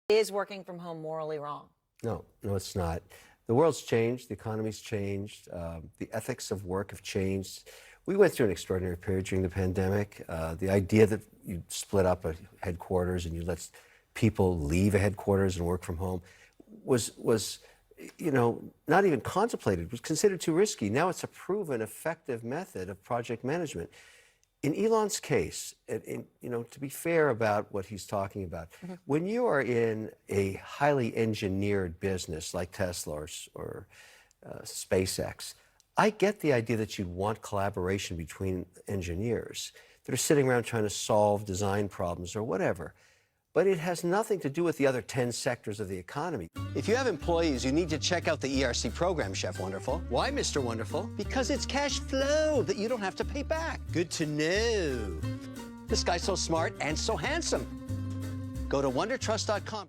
Is working from home morally wrong? No, it's not. The world's changed. The economy's changed. The ethics of work have changed. We went through an extraordinary period during the pandemic. The idea that you split up a headquarters and you let people leave a headquarters and work from home was not even contemplated. It was considered too risky. Now it's a proven, effective method of project management. In Elon's case, to be fair about what he's talking about, when you are in a highly engineered business like Tesla or SpaceX, I get the idea that you'd want collaboration between engineers that are sitting around trying to solve design problems or whatever. But it has nothing to do with the other 10 sectors of the economy. If you have employees, you need to check out the ERC program, Chef Wonderful. Why, Mr. Wonderful? Because it's cash flow that you don't have to pay back. Good to know. This guy's so smart and so handsome. Go to wondertrust.com.